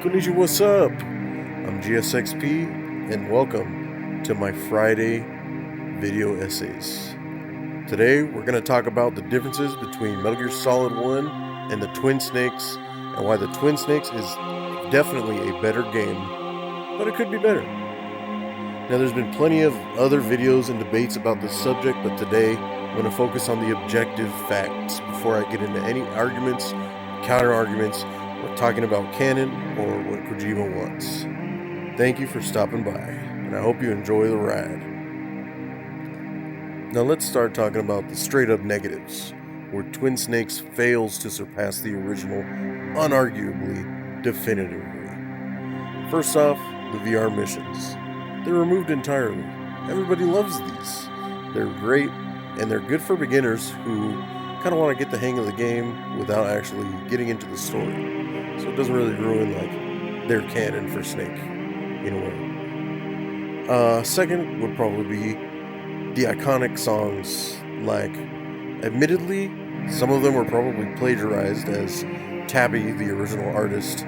Konnichiwa, what's up? I'm GSXP, and welcome to my Friday video essays. Today, we're going to talk about the differences between Metal Gear Solid 1 and the Twin Snakes, and why the Twin Snakes is definitely a better game, but it could be better. Now, there's been plenty of other videos and debates about this subject, but today, I'm going to focus on the objective facts before I get into any arguments, counter-arguments, or talking about canon or what Kojima wants. Thank you for stopping by, and I hope you enjoy the ride. Now let's start talking about the straight-up negatives, where Twin Snakes fails to surpass the original unarguably, definitively. First off, the VR missions. They're removed entirely. Everybody loves these. They're great, and they're good for beginners who kind of want to get the hang of the game without actually getting into the story. So it doesn't really ruin their canon for Snake, in a way. Second would probably be the iconic songs. Like, admittedly, some of them were probably plagiarized, as Tabby, the original artist,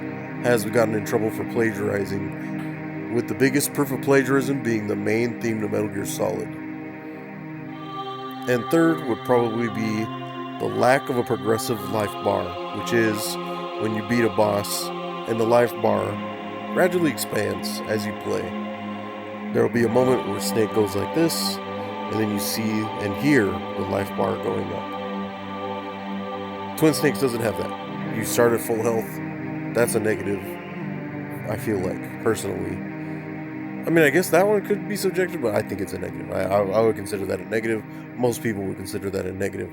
has gotten in trouble for plagiarizing, with the biggest proof of plagiarism being the main theme to Metal Gear Solid. And third would probably be the lack of a progressive life bar, which is when you beat a boss and the life bar gradually expands as you play. There will be a moment where Snake goes like this, and then you see and hear the life bar going up. Twin Snakes doesn't have that. You start at full health. That's a negative, I feel like, personally. I mean, I guess that one could be subjective, but I think it's a negative. I would consider that a negative. Most people would consider that a negative,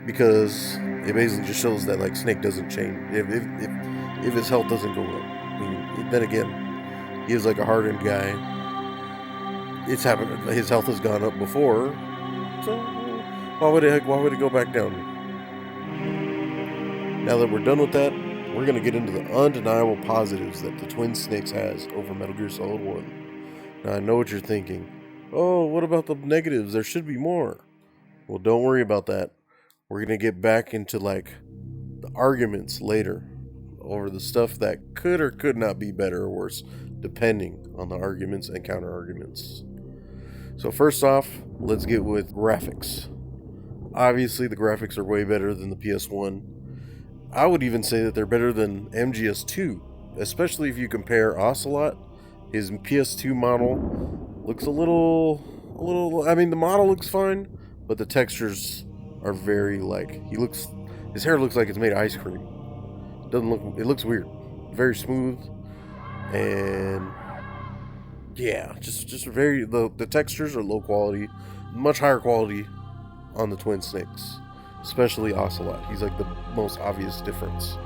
because it basically just shows that Snake doesn't change. If his health doesn't go up, I mean, then again, he is a hardened guy. It's happened. His health has gone up before, so why would it go back down? Now that we're done with that, we're gonna get into the undeniable positives that the Twin Snakes has over Metal Gear Solid 1. Now I know what you're thinking. Oh, what about the negatives? There should be more. Well, don't worry about that. We're going to get back into the arguments later over the stuff that could or could not be better or worse, depending on the arguments and counter arguments. So first off, let's get with graphics. Obviously, the graphics are way better than the PS1. I would even say that they're better than MGS2, especially if you compare Ocelot. His PS2 model looks a little, I mean, the model looks fine, but the textures are very his hair looks like it's made of ice cream. It looks weird. Very smooth, and yeah, just very, the textures are low quality, much higher quality on the Twin Snakes, especially Ocelot. He's the most obvious difference.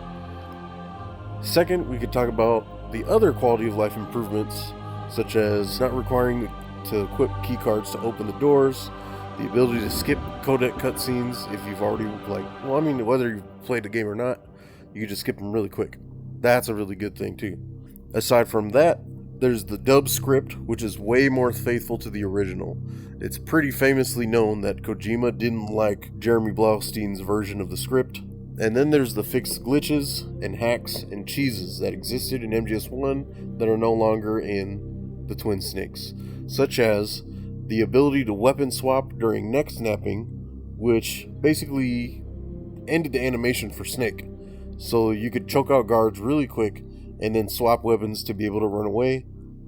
Second, we could talk about the other quality of life improvements, such as not requiring to equip keycards to open the doors, the ability to skip codec cutscenes if you've already, whether you've played the game or not, you can just skip them really quick. That's a really good thing too. Aside from that, there's the dub script, which is way more faithful to the original. It's pretty famously known that Kojima didn't like Jeremy Blaustein's version of the script. And then there's the fixed glitches and hacks and cheeses that existed in MGS1 that are no longer in the Twin Snakes, such as the ability to weapon swap during neck snapping, which basically ended the animation for Snake. So you could choke out guards really quick and then swap weapons to be able to run away.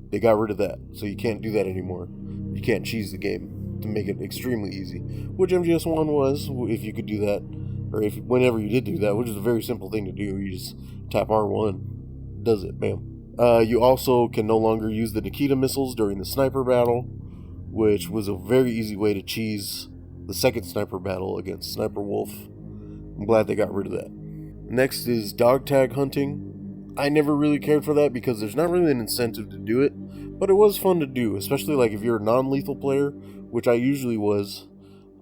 They got rid of that, so you can't do that anymore. You can't cheese the game to make it extremely easy, which MGS1 was, if you could do that, or whenever you did do that, which is a very simple thing to do. You just tap R1, does it, bam. You also can no longer use the Nikita missiles during the sniper battle, which was a very easy way to cheese the second sniper battle against Sniper Wolf. I'm glad they got rid of that. Next is dog tag hunting. I never really cared for that because there's not really an incentive to do it, but it was fun to do, especially if you're a non-lethal player, which I usually was.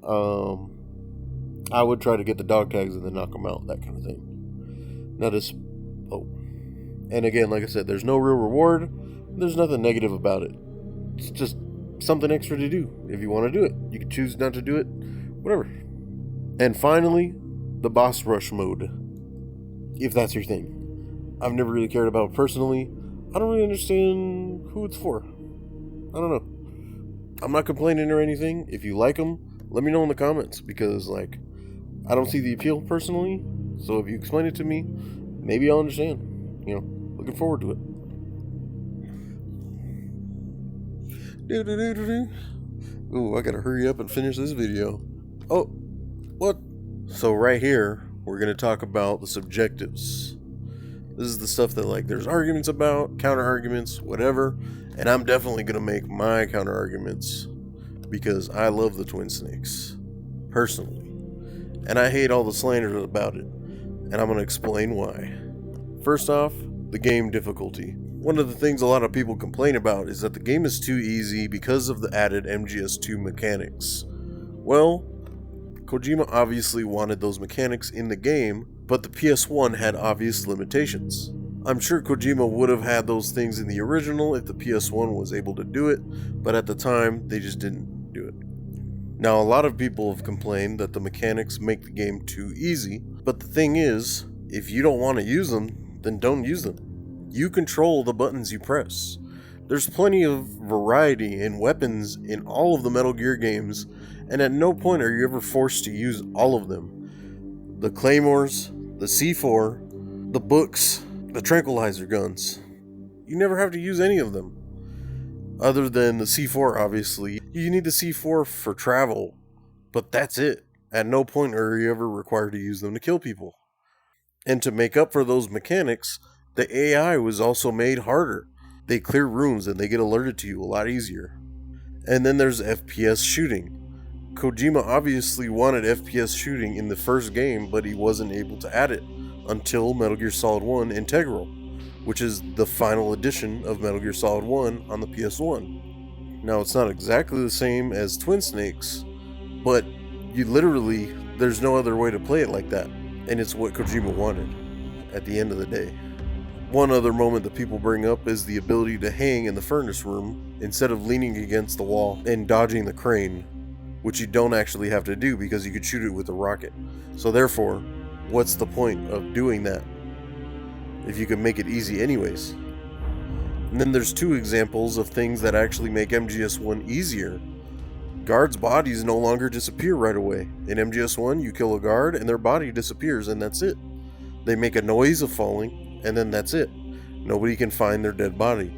I would try to get the dog tags and then knock them out, that kind of thing. And again, like I said, there's no real reward. There's nothing negative about it. It's just something extra to do. If you want to do it, you can choose not to do it, whatever. And finally, the boss rush mode, if that's your thing. I've never really cared about personally. I don't really understand who it's for. I don't know. I'm not complaining or anything. If you like them, let me know in the comments, because like I don't see the appeal personally. So if you explain it to me, maybe I'll understand. You know, looking forward to it. Ooh, I gotta hurry up and finish this video. Oh, what? So right here, we're gonna talk about the subjectives. This is the stuff that like there's arguments about, counter arguments, whatever. And I'm definitely gonna make my counter arguments because I love the Twin Snakes, personally. And I hate all the slander about it. And I'm gonna explain why. First off, the game difficulty. One of the things a lot of people complain about is that the game is too easy because of the added MGS2 mechanics. Well, Kojima obviously wanted those mechanics in the game, but the PS1 had obvious limitations. I'm sure Kojima would have had those things in the original if the PS1 was able to do it, but at the time, they just didn't do it. Now, a lot of people have complained that the mechanics make the game too easy, but the thing is, if you don't want to use them, then don't use them. You control the buttons you press. There's plenty of variety in weapons in all of the Metal Gear games, and at no point are you ever forced to use all of them. The claymores, the C4, the books, the tranquilizer guns. You never have to use any of them. Other than the C4, obviously. You need the C4 for travel, but that's it. At no point are you ever required to use them to kill people. And to make up for those mechanics, the AI was also made harder. They clear rooms and they get alerted to you a lot easier. And then there's FPS shooting. Kojima obviously wanted FPS shooting in the first game, but he wasn't able to add it until Metal Gear Solid 1 Integral, which is the final edition of Metal Gear Solid 1 on the PS1. Now, it's not exactly the same as Twin Snakes, but there's no other way to play it like that, and it's what Kojima wanted at the end of the day. One other moment that people bring up is the ability to hang in the furnace room instead of leaning against the wall and dodging the crane, which you don't actually have to do because you could shoot it with a rocket. So therefore, what's the point of doing that if you can make it easy anyways? And then there's two examples of things that actually make MGS1 easier. Guards' bodies no longer disappear right away. In MGS1, you kill a guard and their body disappears and that's it. They make a noise of falling and then that's it. Nobody can find their dead body.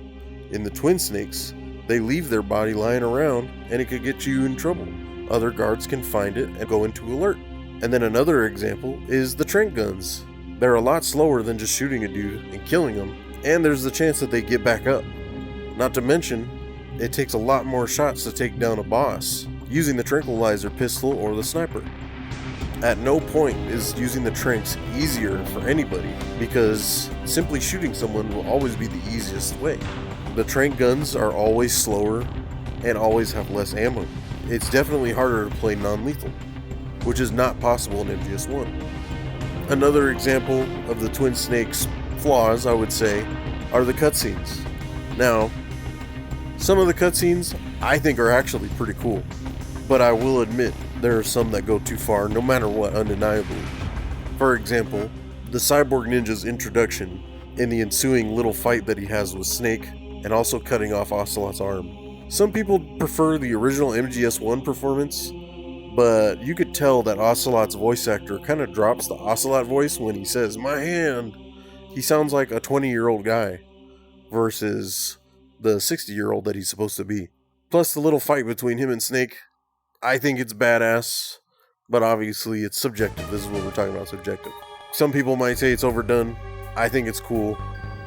In the Twin Snakes, they leave their body lying around and it could get you in trouble. Other guards can find it and go into alert. And then another example is the tranq guns. They're a lot slower than just shooting a dude and killing them, and there's the chance that they get back up. Not to mention, it takes a lot more shots to take down a boss using the tranquilizer pistol or the sniper. At no point is using the tranks easier for anybody, because simply shooting someone will always be the easiest way. The tranq guns are always slower and always have less ammo. It's definitely harder to play non-lethal, which is not possible in MGS1. Another example of the Twin Snakes' flaws, I would say, are the cutscenes. Now, some of the cutscenes I think are actually pretty cool, but I will admit there are some that go too far no matter what, undeniably. For example, the Cyborg Ninja's introduction and the ensuing little fight that he has with Snake, and also cutting off Ocelot's arm. Some people prefer the original MGS1 performance, but you could tell that Ocelot's voice actor kind of drops the Ocelot voice when he says, "My hand." He sounds like a 20-year-old guy versus the 60-year-old that he's supposed to be. Plus the little fight between him and Snake, I think it's badass, but obviously it's subjective. This is what we're talking about, subjective. Some people might say it's overdone. I think it's cool.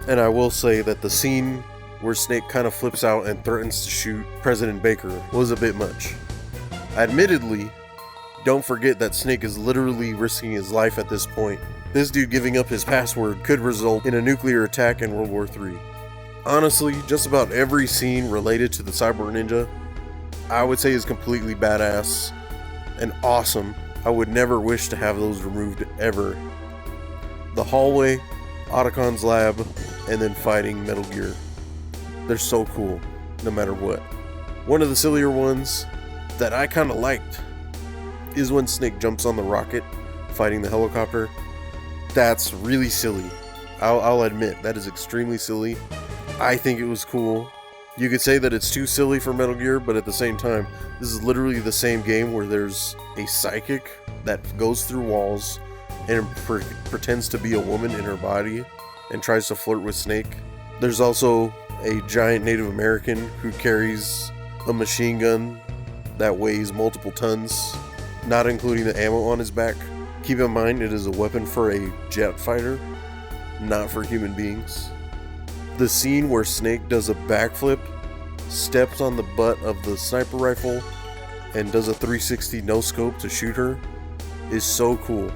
And I will say that the scene where Snake kind of flips out and threatens to shoot President Baker was a bit much. Admittedly, don't forget that Snake is literally risking his life at this point. This dude giving up his password could result in a nuclear attack in World War III. Honestly, just about every scene related to the Cyborg Ninja, I would say is completely badass and awesome. I would never wish to have those removed ever. The hallway, Otacon's lab, and then fighting Metal Gear. They're so cool, no matter what. One of the sillier ones that I kind of liked is when Snake jumps on the rocket fighting the helicopter. That's really silly. I'll admit, that is extremely silly. I think it was cool. You could say that it's too silly for Metal Gear, but at the same time, this is literally the same game where there's a psychic that goes through walls and pretends to be a woman in her body and tries to flirt with Snake. There's also a giant Native American who carries a machine gun that weighs multiple tons, not including the ammo on his back. Keep in mind, it is a weapon for a jet fighter, not for human beings. The scene where Snake does a backflip, steps on the butt of the sniper rifle, and does a 360 no-scope to shoot her is so cool.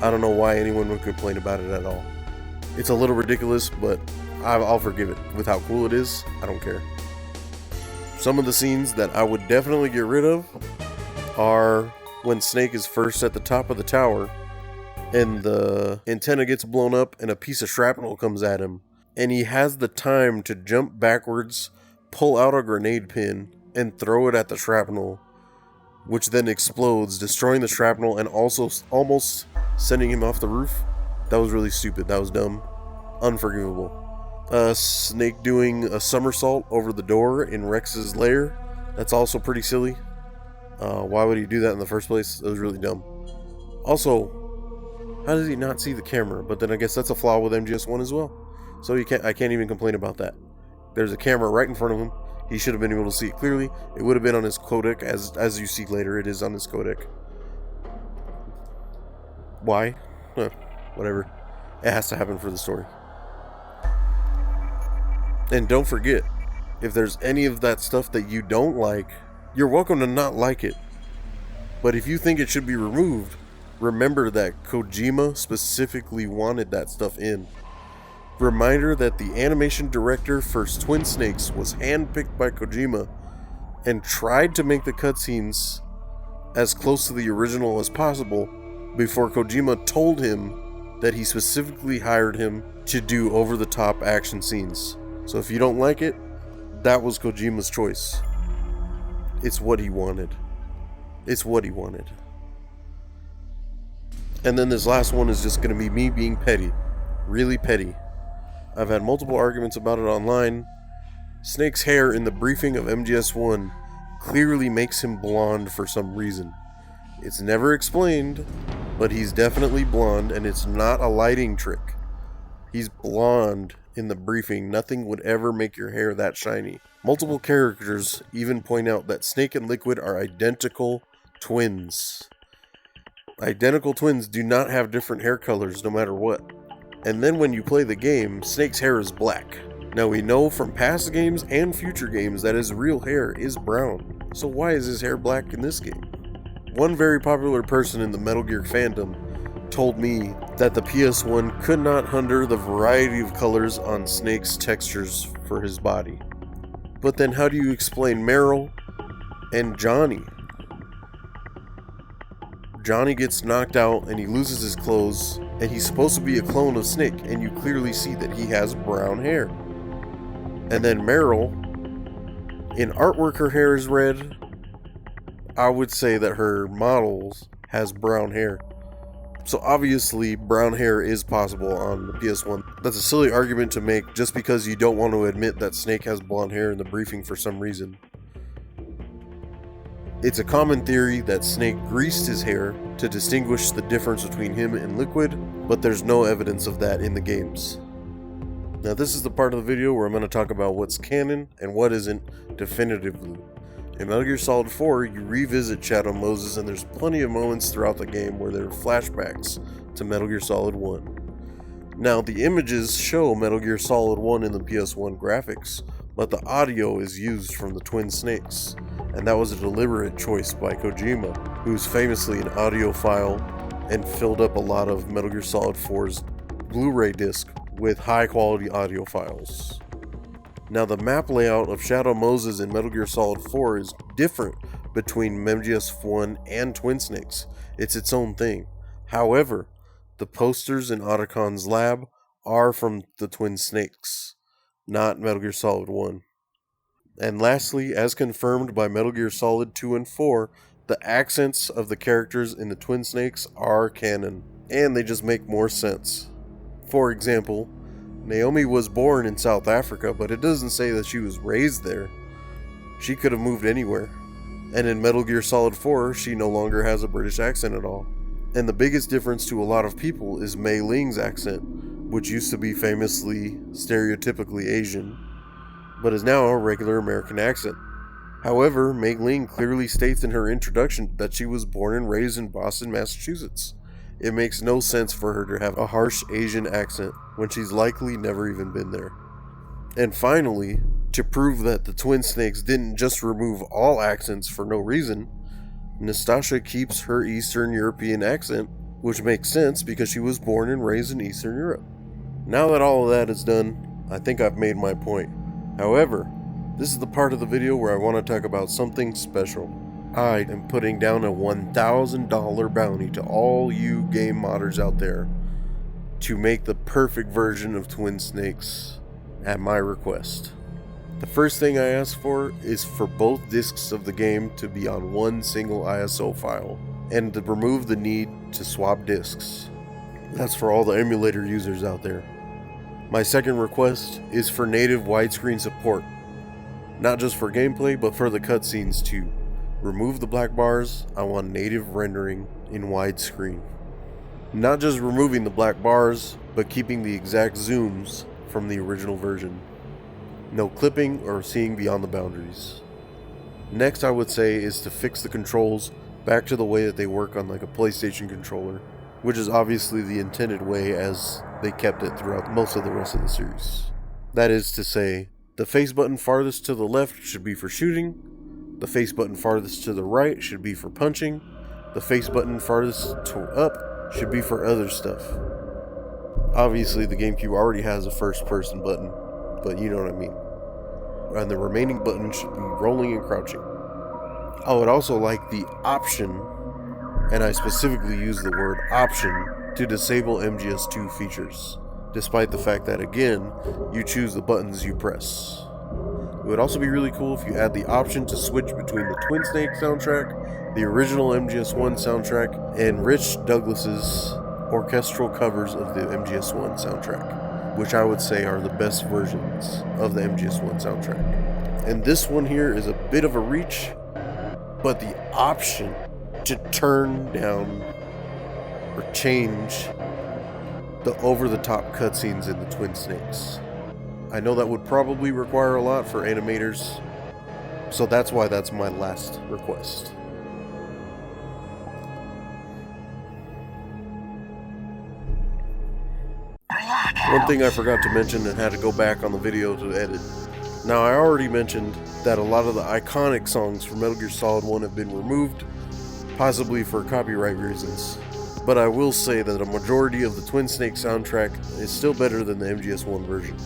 I don't know why anyone would complain about it at all. It's a little ridiculous, but I'll forgive it. With how cool it is, I don't care. Some of the scenes that I would definitely get rid of are when Snake is first at the top of the tower and the antenna gets blown up and a piece of shrapnel comes at him. And he has the time to jump backwards, pull out a grenade pin, and throw it at the shrapnel, which then explodes, destroying the shrapnel and also almost sending him off the roof. That was really stupid. That was dumb. Unforgivable. Snake doing a somersault over the door in Rex's lair. That's also pretty silly. Why would he do that in the first place? It was really dumb. Also, how does he not see the camera? But then I guess that's a flaw with MGS1 as well. So I can't even complain about that. There's a camera right in front of him. He should have been able to see it clearly. It would have been on his codec, as you see later. It is on his codec. Why? Whatever. It has to happen for the story. And don't forget, if there's any of that stuff that you don't like, you're welcome to not like it. But if you think it should be removed, remember that Kojima specifically wanted that stuff in. Reminder that the animation director for Twin Snakes was handpicked by Kojima and tried to make the cutscenes as close to the original as possible before Kojima told him that he specifically hired him to do over-the-top action scenes. So if you don't like it, that was Kojima's choice. It's what he wanted. It's what he wanted. And then this last one is just going to be me being petty. Really petty. I've had multiple arguments about it online. Snake's hair in the briefing of MGS1 clearly makes him blonde for some reason. It's never explained, but he's definitely blonde, and it's not a lighting trick. He's blonde in the briefing. Nothing would ever make your hair that shiny. Multiple characters even point out that Snake and Liquid are identical twins. Identical twins do not have different hair colors no matter what. And then when you play the game, Snake's hair is black. Now we know from past games and future games that his real hair is brown. So why is his hair black in this game? One very popular person in the Metal Gear fandom told me that the PS1 could not handle the variety of colors on Snake's textures for his body. But then how do you explain Meryl and Johnny? Johnny gets knocked out and he loses his clothes, and he's supposed to be a clone of Snake, and you clearly see that he has brown hair. And then Meryl, in artwork her hair is red. I would say that her models has brown hair. So obviously brown hair is possible on the PS1. That's a silly argument to make just because you don't want to admit that Snake has blonde hair in the briefing for some reason. It's a common theory that Snake greased his hair to distinguish the difference between him and Liquid, but there's no evidence of that in the games. Now this is the part of the video where I'm going to talk about what's canon and what isn't definitively. In Metal Gear Solid 4, you revisit Shadow Moses, and there's plenty of moments throughout the game where there are flashbacks to Metal Gear Solid 1. Now the images show Metal Gear Solid 1 in the PS1 graphics, but the audio is used from the Twin Snakes, and that was a deliberate choice by Kojima, who's famously an audiophile and filled up a lot of Metal Gear Solid 4's Blu-ray disc with high-quality audio files. Now the map layout of Shadow Moses in Metal Gear Solid 4 is different between MGS1 and Twin Snakes. It's its own thing. However, the posters in Otacon's lab are from the Twin Snakes, not Metal Gear Solid 1. And lastly, as confirmed by Metal Gear Solid 2 and 4, the accents of the characters in the Twin Snakes are canon, and they just make more sense. For example, Naomi was born in South Africa, but it doesn't say that she was raised there. She could have moved anywhere. And in Metal Gear Solid 4, she no longer has a British accent at all. And the biggest difference to a lot of people is Mei Ling's accent, which used to be famously stereotypically Asian, but is now a regular American accent. However, Mei Ling clearly states in her introduction that she was born and raised in Boston, Massachusetts. It makes no sense for her to have a harsh Asian accent when she's likely never even been there. And finally, to prove that the Twin Snakes didn't just remove all accents for no reason, Nastasha keeps her Eastern European accent, which makes sense because she was born and raised in Eastern Europe. Now that all of that is done, I think I've made my point. However, this is the part of the video where I want to talk about something special. I am putting down a $1,000 bounty to all you game modders out there to make the perfect version of Twin Snakes at my request. The first thing I ask for is for both discs of the game to be on one single ISO file, and to remove the need to swap discs. That's for all the emulator users out there. My second request is for native widescreen support. Not just for gameplay, but for the cutscenes too. Remove the black bars, I want native rendering in widescreen. Not just removing the black bars, but keeping the exact zooms from the original version. No clipping or seeing beyond the boundaries. Next, I would say is to fix the controls back to the way that they work on like a PlayStation controller, which is obviously the intended way as they kept it throughout most of the rest of the series. That is to say, the face button farthest to the left should be for shooting, the face button farthest to the right should be for punching, the face button farthest to up should be for other stuff. Obviously the GameCube already has a first person button, but you know what I mean. And the remaining buttons should be rolling and crouching. I would also like the option, and I specifically use the word option, to disable MGS2 features, despite the fact that again, you choose the buttons you press. It would also be really cool if you add the option to switch between the Twin Snake soundtrack, the original MGS1 soundtrack, and Rich Douglas's orchestral covers of the MGS1 soundtrack, which I would say are the best versions of the MGS1 soundtrack. And this one here is a bit of a reach, but the option to turn down or change the over-the-top cutscenes in the Twin Snakes. I know that would probably require a lot for animators, so that's why that's my last request. One thing I forgot to mention and had to go back on the video to edit. Now, I already mentioned that a lot of the iconic songs from Metal Gear Solid 1 have been removed, possibly for copyright reasons. But I will say that a majority of the Twin Snake soundtrack is still better than the MGS1 version.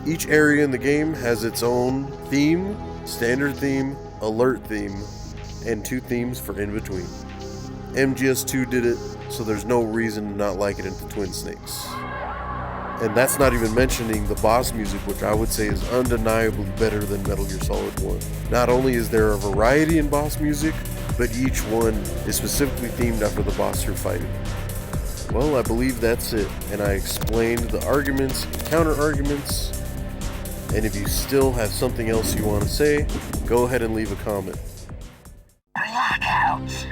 Each area in the game has its own theme, standard theme, alert theme, and 2 themes for in between. MGS2 did it, so there's no reason to not like it in the Twin Snakes. And that's not even mentioning the boss music, which I would say is undeniably better than Metal Gear Solid 1. Not only is there a variety in boss music, but each one is specifically themed after the boss you're fighting. Well, I believe that's it, and I explained the arguments and counter-arguments, and if you still have something else you want to say, go ahead and leave a comment. Blackout.